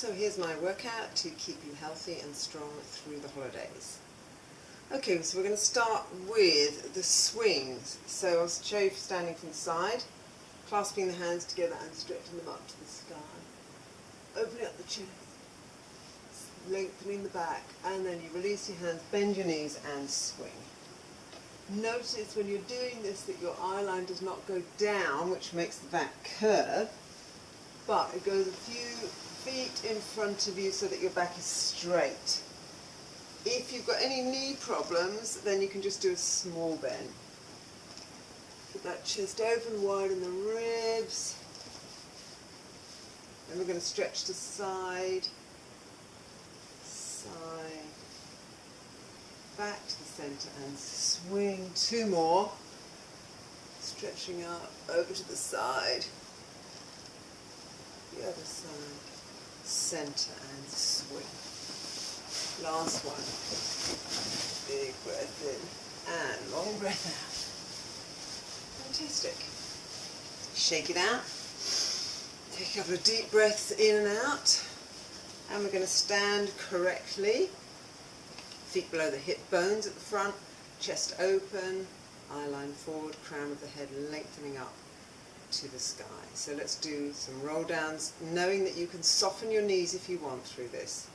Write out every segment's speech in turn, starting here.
So here's my workout to keep you healthy and strong through the holidays. Okay, so we're going to start with the swings. So I'll show you standing from the side, clasping the hands together and stretching them up to the sky. Opening up the chest, lengthening the back, and then you release your hands, bend your knees and swing. Notice when you're doing this that your eye line does not go down, which makes the back curve, but it goes a few feet in front of you so that your back is straight. If you've got any knee problems, then you can just do a small bend. Get that chest open, widen the ribs. Then we're going to stretch to side, side, back to the centre and swing. Two more. Stretching up, over to the side, the other side, centre and swing. Last one. Big breath in and long breath out. Fantastic. Shake it out. Take a couple of deep breaths in and out. And we're going to stand correctly. Feet below the hip bones at the front, chest open, eye line forward, crown of the head lengthening up to the sky. So let's do some roll downs, knowing that you can soften your knees if you want through this.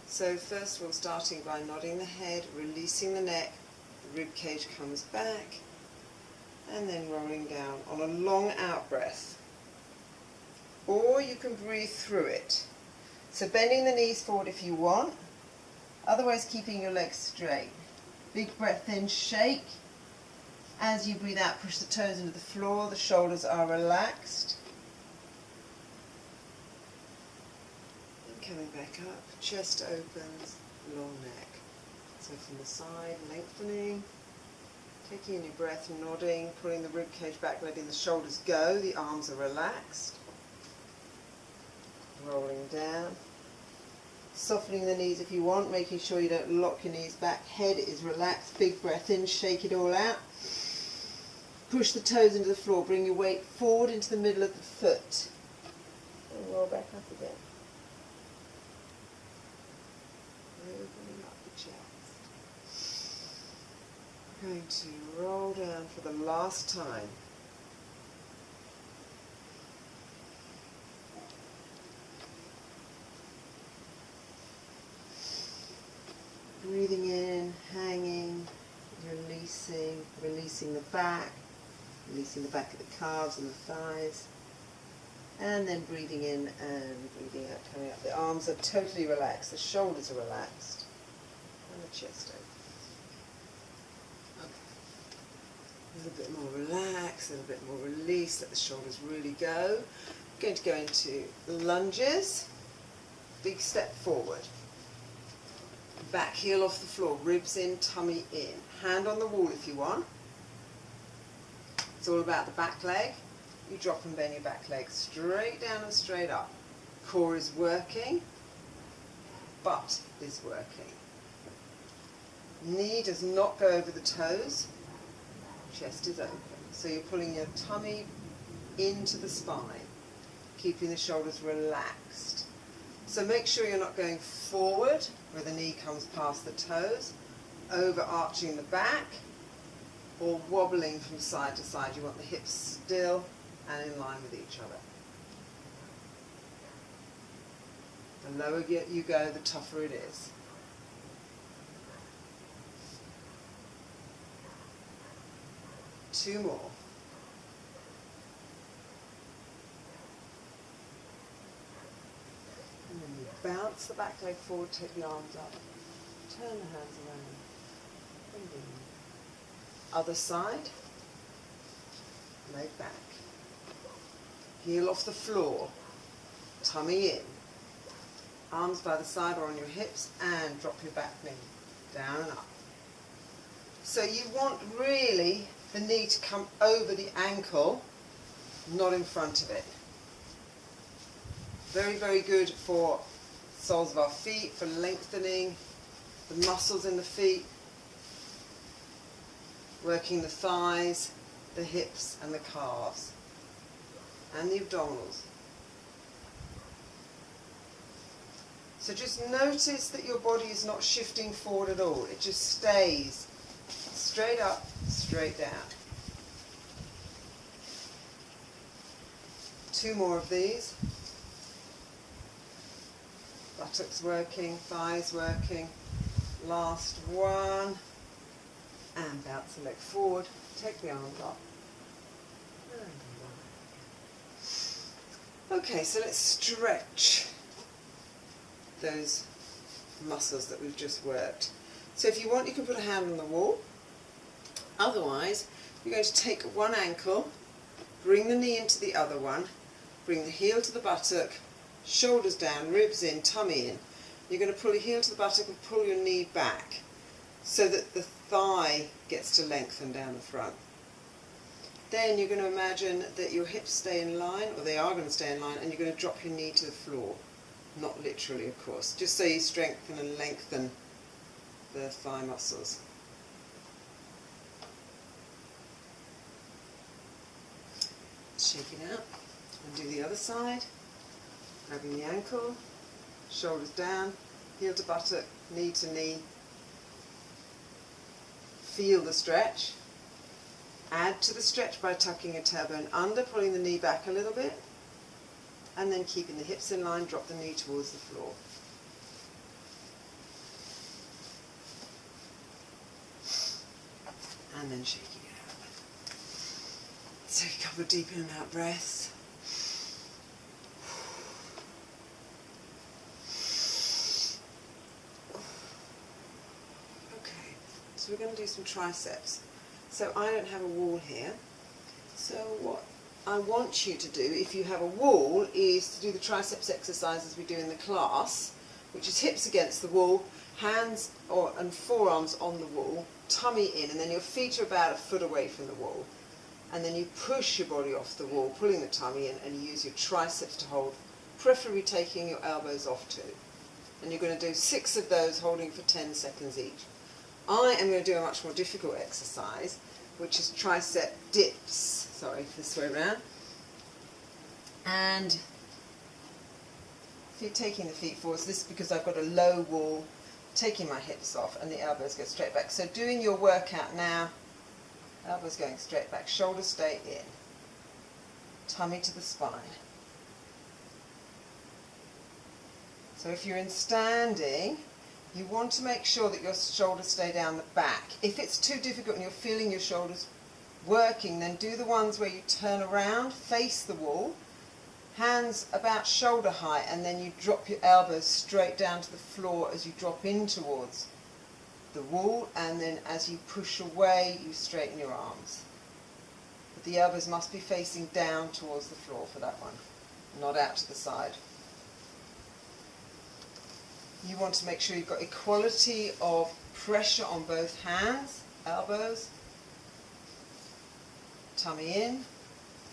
So first of all, starting by nodding the head, releasing the neck, the rib cage comes back, and then rolling down on a long out breath. Or you can breathe through it. So bending the knees forward if you want, otherwise keeping your legs straight. Big breath in, shake. As you breathe out, push the toes into the floor, the shoulders are relaxed. And coming back up, chest opens, long neck. So from the side, lengthening, taking in your breath, nodding, pulling the rib cage back, letting the shoulders go, the arms are relaxed. Rolling down. Softening the knees if you want, making sure you don't lock your knees back. Head is relaxed. Big breath in, shake it all out. Push the toes into the floor. Bring your weight forward into the middle of the foot. And roll back up again. Opening up the chest. I'm going to roll down for the last time. Breathing in, hanging, releasing the back of the calves and the thighs, and then breathing in and breathing out, coming up. The arms are totally relaxed, the shoulders are relaxed, and the chest open. Okay. A little bit more relaxed, a little bit more release, let the shoulders really go. I'm going to go into lunges, big step forward. Back heel off the floor, ribs in, tummy in. Hand on the wall if you want. It's all about the back leg. You drop and bend your back leg straight down and straight up. Core is working, butt is working. Knee does not go over the toes. Chest is open. So you're pulling your tummy into the spine, keeping the shoulders relaxed. So make sure you're not going forward where the knee comes past the toes, overarching the back, or wobbling from side to side. You want the hips still and in line with each other. The lower you go, the tougher it is. Two more. And then you bounce the back leg forward, take the arms up, turn the hands around, and in. Other side, leg back. Heel off the floor, tummy in. Arms by the side or on your hips, and drop your back knee down and up. So you want really the knee to come over the ankle, not in front of it. Very, very good for soles of our feet, for lengthening the muscles in the feet, working the thighs, the hips and the calves, and the abdominals. So just notice that your body is not shifting forward at all. It just stays straight up, straight down. 2 more of these. Buttocks working, thighs working. Last one. And bounce the leg forward. Take the arms up. Okay, so let's stretch those muscles that we've just worked. So if you want, you can put a hand on the wall. Otherwise, you're going to take one ankle, bring the knee into the other one, bring the heel to the buttock, shoulders down, ribs in, tummy in. You're going to pull your heel to the buttock and pull your knee back so that the thigh gets to lengthen down the front. Then you're going to imagine that your hips stay in line, or they are going to stay in line, and you're going to drop your knee to the floor. Not literally, of course, just so you strengthen and lengthen the thigh muscles. Shake it out and do the other side. Grabbing the ankle, shoulders down, heel to buttock, knee to knee. Feel the stretch. Add to the stretch by tucking your tailbone under, pulling the knee back a little bit, and then keeping the hips in line, drop the knee towards the floor. And then shaking it out. Take a couple of deep in and out breaths. Okay, so we're going to do some triceps. So I don't have a wall here. So what I want you to do, if you have a wall, is to do the triceps exercises we do in the class, which is hips against the wall, hands and forearms on the wall, tummy in, and then your feet are about 1 foot away from the wall. And then you push your body off the wall, pulling the tummy in, and you use your triceps to hold, preferably taking your elbows off too. And you're going to do 6 of those, holding for 10 seconds each. I am going to do a much more difficult exercise, which is tricep dips. Sorry, this way around. And if you're taking the feet forwards, this is because I've got a low wall, taking my hips off, and the elbows go straight back. So doing your workout now, elbows going straight back, shoulders stay in, tummy to the spine. So if you're in standing, you want to make sure that your shoulders stay down the back. If it's too difficult and you're feeling your shoulders working, then do the ones where you turn around, face the wall, hands about shoulder height, and then you drop your elbows straight down to the floor as you drop in towards the wall, and then as you push away, you straighten your arms. But the elbows must be facing down towards the floor for that one, not out to the side. You want to make sure you've got equality of pressure on both hands, elbows, tummy in.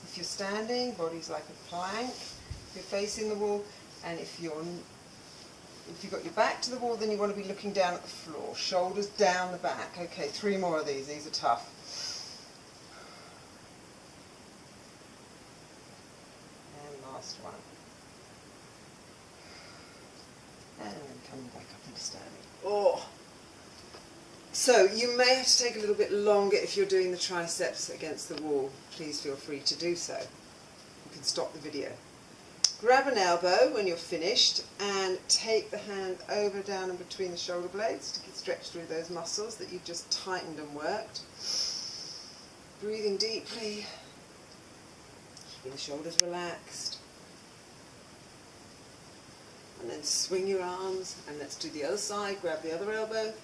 If you're standing, body's like a plank. If you're facing the wall, and if you've got your back to the wall, then you want to be looking down at the floor. Shoulders down the back. Okay, 3 more of these. These are tough. And last one. And then coming back up into standing. Oh! So you may have to take a little bit longer if you're doing the triceps against the wall. Please feel free to do so. You can stop the video. Grab an elbow when you're finished and take the hand over, down and between the shoulder blades to stretch through those muscles that you've just tightened and worked. Breathing deeply, keeping the shoulders relaxed. And then swing your arms, and let's do the other side. Grab the other elbow,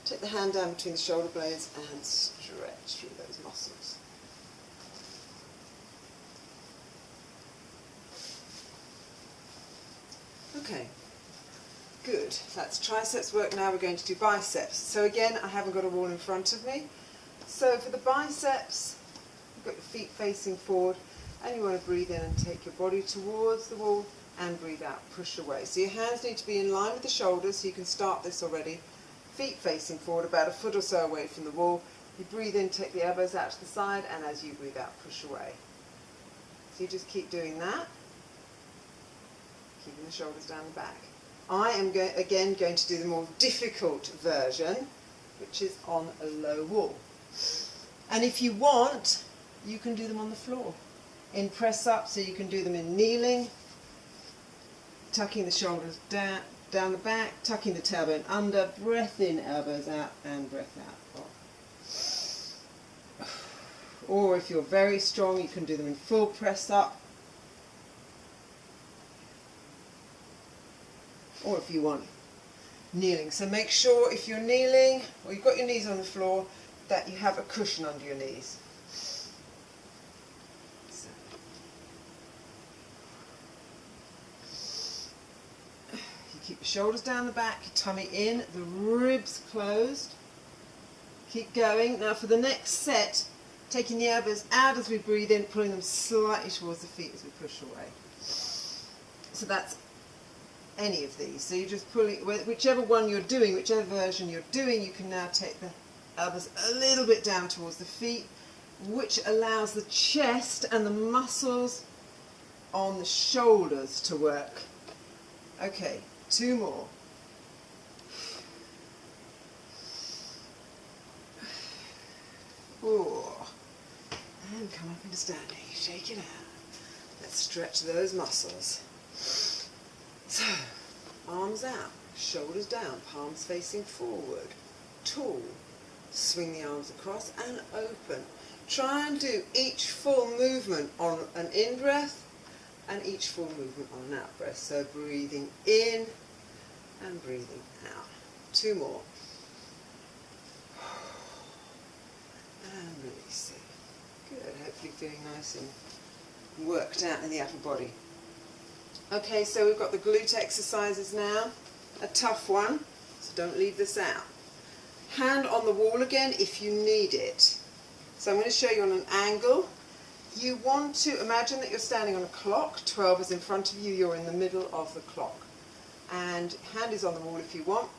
take the hand down between the shoulder blades and stretch through those muscles. Okay, good. That's triceps work. Now we're going to do biceps. So again, I haven't got a wall in front of me. So for the biceps, you've got your feet facing forward, and you want to breathe in and take your body towards the wall and breathe out, push away. So your hands need to be in line with the shoulders, so you can start this already. Feet facing forward, about 1 foot or so away from the wall. You breathe in, take the elbows out to the side, and as you breathe out, push away. So you just keep doing that, keeping the shoulders down the back. I am again going to do the more difficult version, which is on a low wall. And if you want, you can do them on the floor in press up, so you can do them in kneeling, tucking the shoulders down the back, tucking the tailbone under, breath in, elbows out, and breath out. Or if you're very strong, you can do them in full press up. Or if you want, kneeling. So make sure if you're kneeling, or you've got your knees on the floor, that you have a cushion under your knees. Keep your shoulders down the back, your tummy in, the ribs closed. Keep going. Now for the next set, taking the elbows out as we breathe in, pulling them slightly towards the feet as we push away. So that's any of these. So you're just pulling, whichever one you're doing, whichever version you're doing, you can now take the elbows a little bit down towards the feet, which allows the chest and the muscles on the shoulders to work. Okay. 2 more. And come up into standing. Shake it out. Let's stretch those muscles. So, arms out, shoulders down, palms facing forward. Tall. Swing the arms across and open. Try and do each full movement on an in-breath and each full movement on an out-breath. So breathing in and breathing out. 2 more. And releasing. Good, hopefully feeling nice and worked out in the upper body. Okay, so we've got the glute exercises now. A tough one, so don't leave this out. Hand on the wall again if you need it. So I'm going to show you on an angle. You want to imagine that you're standing on a clock, 12 is in front of you, you're in the middle of the clock. And hand is on the wall if you want.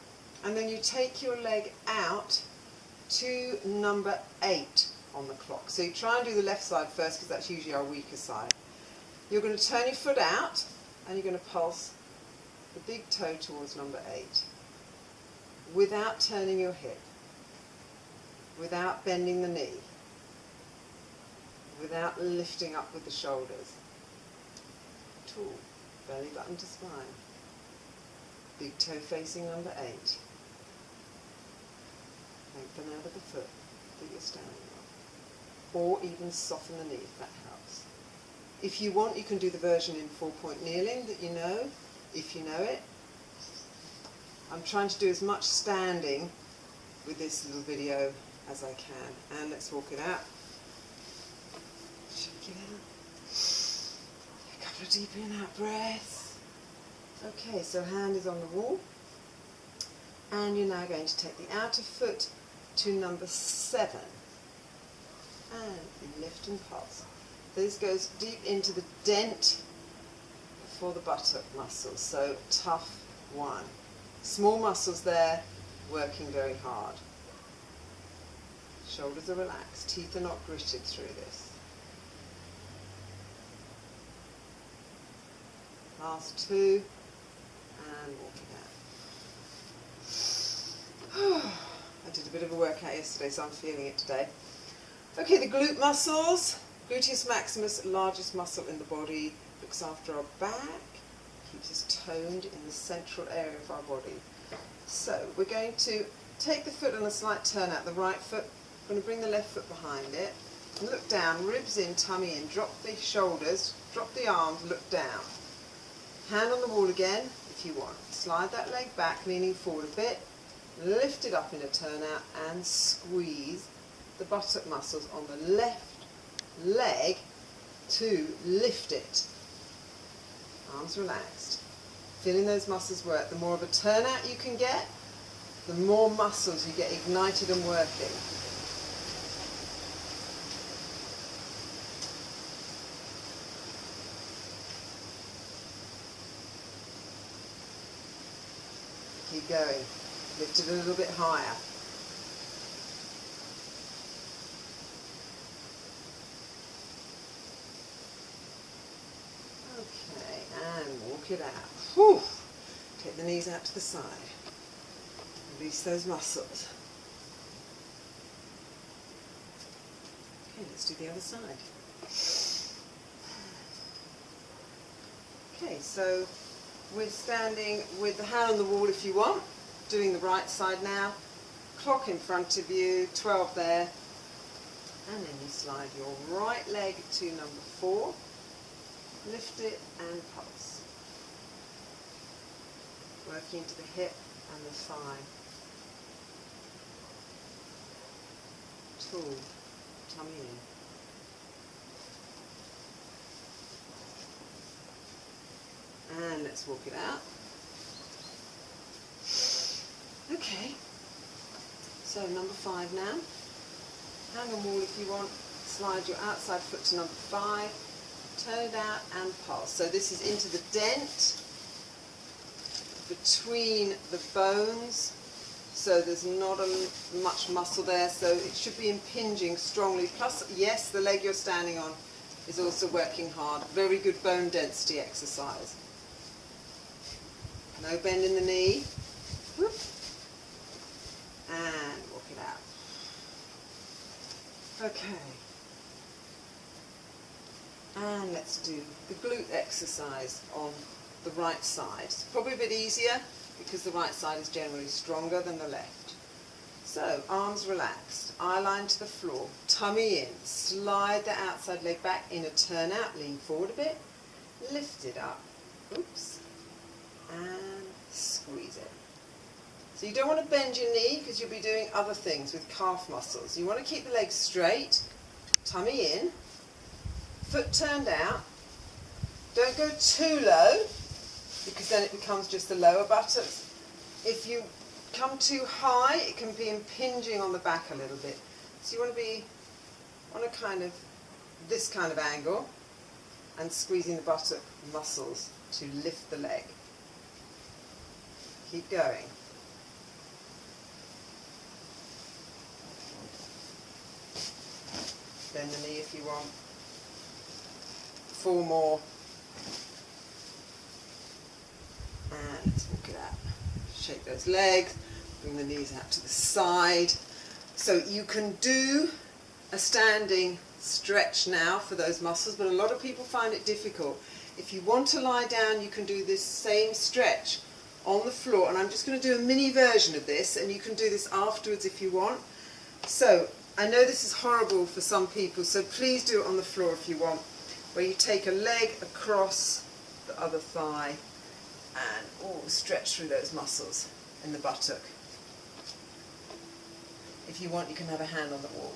And then you take your leg out to number 8 on the clock. So you try and do the left side first because that's usually our weaker side. You're going to turn your foot out and you're going to pulse the big toe towards number 8 without turning your hip, without bending the knee, without lifting up with the shoulders. Tall, belly button to spine. Big toe facing number 8. Lengthen out of the foot that you're standing on. Or even soften the knee if that helps. If you want, you can do the version in 4-point kneeling that you know, if you know it. I'm trying to do as much standing with this little video as I can. And let's walk it out. Shake it out. A couple of deep in and out breaths. Okay, so hand is on the wall. And you're now going to take the outer foot to number 7. And you lift and pulse. This goes deep into the dent for the buttock muscles. So tough one. Small muscles there, working very hard. Shoulders are relaxed, teeth are not gritted through this. Last 2, and walk it out. I did a bit of a workout yesterday, so I'm feeling it today. Okay, the glute muscles. Gluteus maximus, largest muscle in the body, looks after our back, keeps us toned in the central area of our body. So we're going to take the foot on a slight turn out, the right foot. We're going to bring the left foot behind it. And look down, ribs in, tummy in, drop the shoulders, drop the arms, look down. Hand on the wall again if you want. Slide that leg back, leaning forward a bit. Lift it up in a turn out and squeeze the buttock muscles on the left leg to lift it. Arms relaxed. Feeling those muscles work. The more of a turnout you can get, the more muscles you get ignited and working. Keep going. Lift it a little bit higher. Okay, and walk it out. Whew. Take the knees knees out to the side. Release those muscles. Okay, let's do the other side. Okay, so we're standing with the hand on the wall if you want, doing the right side now. Clock in front of you, 12 there. And then you slide your right leg to number 4. Lift it and pulse. Working into the hip and the thigh. Tall, tummy in. And let's walk it out. Okay, so number 5 now. Hand on wall if you want. Slide your outside foot to number 5. Turn it out and pulse. So this is into the dent between the bones. So there's not much muscle there, so it should be impinging strongly. Plus, yes, the leg you're standing on is also working hard. Very good bone density exercise. No bend in the knee. Whoop. And walk it out. Okay. And let's do the glute exercise on the right side. It's probably a bit easier because the right side is generally stronger than the left. So, arms relaxed, eye line to the floor, tummy in, slide the outside leg back in a turn out, lean forward a bit, lift it up, oops, and squeeze it. So you don't want to bend your knee because you'll be doing other things with calf muscles. You want to keep the legs straight, tummy in, foot turned out. Don't go too low because then it becomes just the lower buttocks. If you come too high, it can be impinging on the back a little bit. So you want to be on a kind of this kind of angle and squeezing the buttock muscles to lift the leg. Keep going. Bend the knee if you want. 4 more. And let's walk it out. Shake those legs, bring the knees out to the side. So you can do a standing stretch now for those muscles, but a lot of people find it difficult. If you want to lie down, you can do this same stretch on the floor, and I'm just going to do a mini version of this, and you can do this afterwards if you want. So I know this is horrible for some people, so please do it on the floor if you want, where you take a leg across the other thigh and stretch through those muscles in the buttock. If you want, you can have a hand on the wall.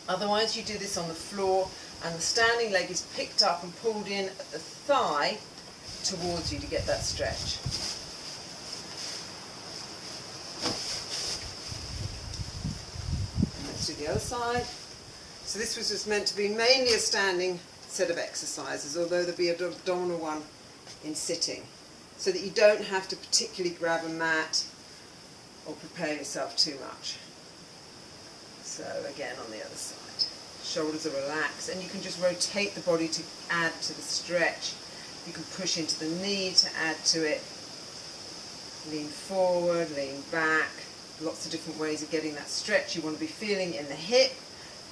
Otherwise, you do this on the floor, and the standing leg is picked up and pulled in at the thigh towards you to get that stretch. And let's do the other side. So this was just meant to be mainly a standing set of exercises, although there'll be an abdominal one in sitting, so that you don't have to particularly grab a mat or prepare yourself too much. So again on the other side. Shoulders are relaxed, and you can just rotate the body to add to the stretch. You can push into the knee to add to it. Lean forward, lean back. Lots of different ways of getting that stretch. You want to be feeling in the hip,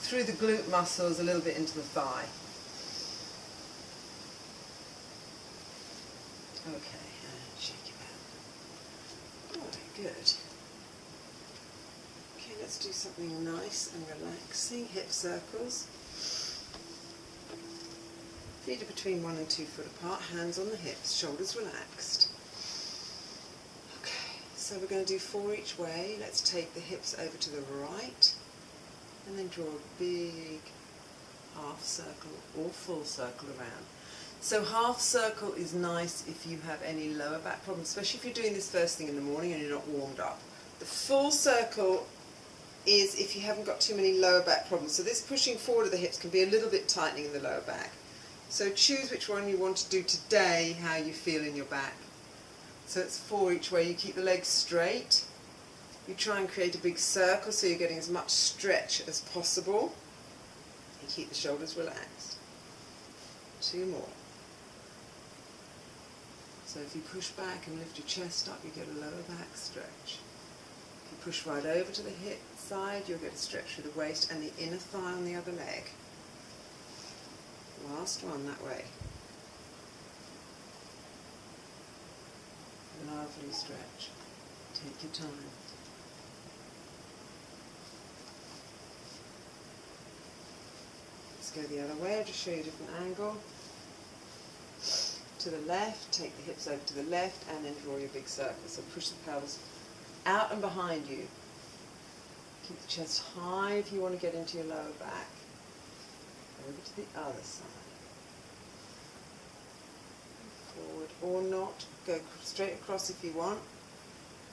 through the glute muscles, a little bit into the thigh. Okay, and shake it out. Alright, good. Okay, let's do something nice and relaxing. Hip circles. Feet are between 1 and 2 foot apart, hands on the hips, shoulders relaxed. Okay, so we're going to do 4 each way. Let's take the hips over to the right, and then draw a big half circle or full circle around. So half circle is nice if you have any lower back problems, especially if you're doing this first thing in the morning and you're not warmed up. The full circle is if you haven't got too many lower back problems. So this pushing forward of the hips can be a little bit tightening in the lower back. So choose which one you want to do today, how you feel in your back. So it's 4 each way. You keep the legs straight. You try and create a big circle so you're getting as much stretch as possible. And keep the shoulders relaxed. 2 more. So if you push back and lift your chest up, you get a lower back stretch. If you push right over to the hip side, you'll get a stretch through the waist and the inner thigh on the other leg. Last one that way. Lovely stretch. Take your time. Let's go the other way. I'll just show you a different angle. To the left, take the hips over to the left, and then draw your big circle. So push the pelvis out and behind you. Keep the chest high if you want to get into your lower back. Over to the other side. Forward or not. Go straight across if you want.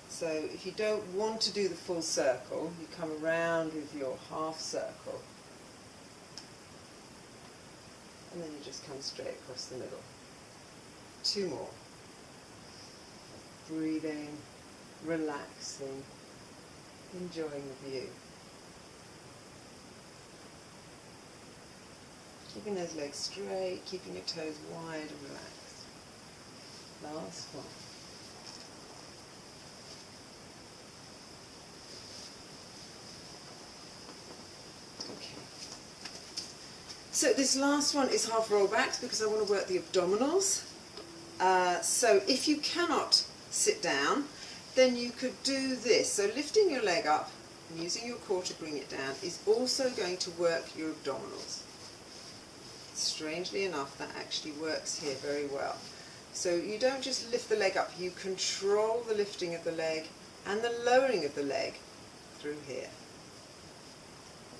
So if you don't want to do the full circle, you come around with your half circle. And then you just come straight across the middle. 2 more. Breathing, relaxing, enjoying the view. Keeping those legs straight, keeping your toes wide and relaxed. Last one. Okay. So this last one is half roll backs because I want to work the abdominals. So if you cannot sit down, then you could do this. So lifting your leg up and using your core to bring it down is also going to work your abdominals. Strangely enough, that actually works here very well. So you don't just lift the leg up, you control the lifting of the leg and the lowering of the leg through here.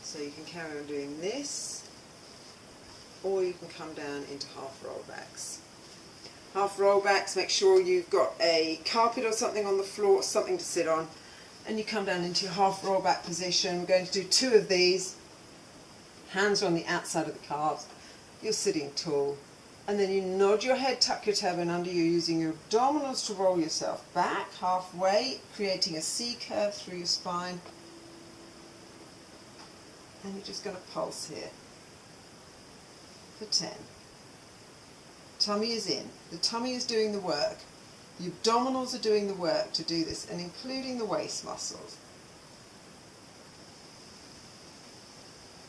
So you can carry on doing this, or you can come down into half rollbacks. Half rollbacks, make sure you've got a carpet or something on the floor, something to sit on, and you come down into your half rollback position. We're going to do 2 of these. Hands are on the outside of the calves. You're sitting tall. And then you nod your head, tuck your tailbone under you, using your abdominals to roll yourself back halfway, creating a C curve through your spine. And you're just going to pulse here for 10. Tummy is in. The tummy is doing the work. The abdominals are doing the work to do this, and including the waist muscles.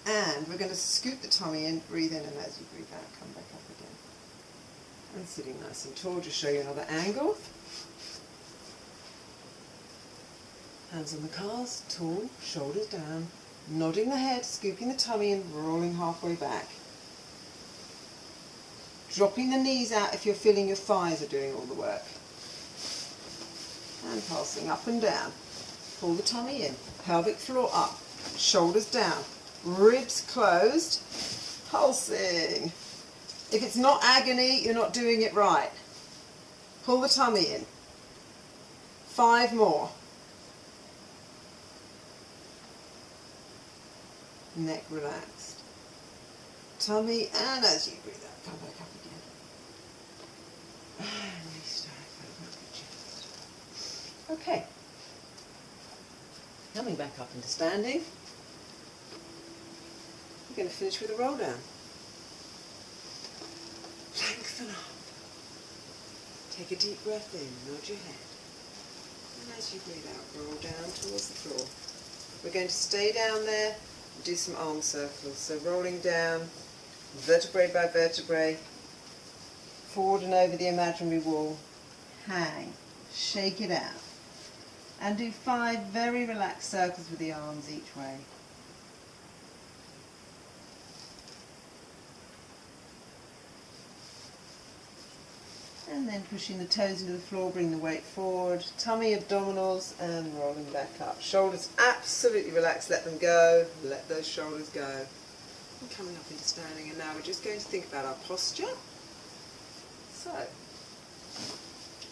And we're going to scoop the tummy in, breathe in, and as you breathe out, come back up again. And sitting nice and tall, just show you another angle. Hands on the calves, tall, shoulders down, nodding the head, scooping the tummy in, rolling halfway back. Dropping the knees out if you're feeling your thighs are doing all the work. And pulsing up and down. Pull the tummy in, pelvic floor up, shoulders down, ribs closed, pulsing. If it's not agony, you're not doing it right. Pull the tummy in. 5 more. Neck relaxed. Tummy, and as you breathe out, come back up again. And restart, open up your chest. Okay. Coming back up into standing. We're going to finish with a roll down. Lengthen up. Take a deep breath in, nod your head. And as you breathe out, roll down towards the floor. We're going to stay down there and do some arm circles. So rolling down, vertebrae by vertebrae, forward and over the imaginary wall. Hang, shake it out. And do 5 very relaxed circles with the arms each way. And then pushing the toes into the floor, bring the weight forward, tummy, abdominals, and rolling back up. Shoulders absolutely relaxed, let them go, let those shoulders go. And coming up into standing, and now we're just going to think about our posture. So,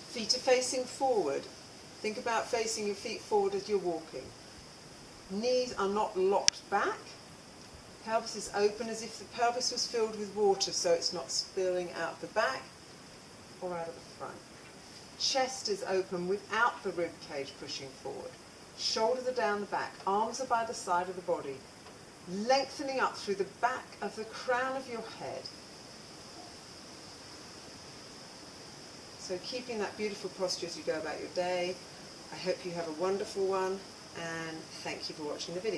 feet are facing forward. Think about facing your feet forward as you're walking. Knees are not locked back. Pelvis is open as if the pelvis was filled with water, so it's not spilling out the back or out of the front. Chest is open without the rib cage pushing forward. Shoulders are down the back, arms are by the side of the body, lengthening up through the back of the crown of your head. So keeping that beautiful posture as you go about your day. I hope you have a wonderful one, and thank you for watching the video.